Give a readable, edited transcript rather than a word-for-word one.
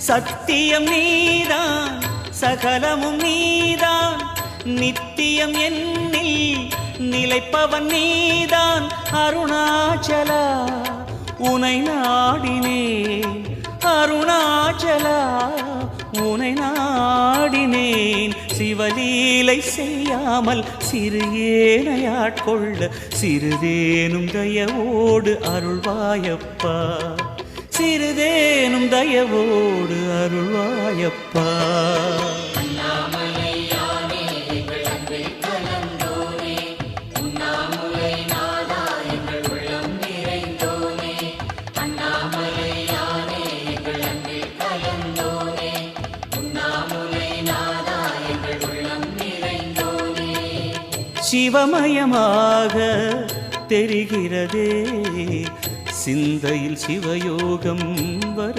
சத்தியம் நீதான் சகலமும் நீதான் நித்தியம் என்னில் நிலைப்பவன் நீதான் அருணாச்சலா உனை நாடினேன் அருணாச்சலா உனை நாடினேன் சிவலீலை செய்யாமல் சிறு ஏனையாட்கொள்ள சிறிதேனும் தயவோடு அருள்வாயப்பா சிறிதேனும் தயவோடு அருள்வாயப்பா சிவமயமாக தெரிகிறதே சிந்தையில் சிவயோகம்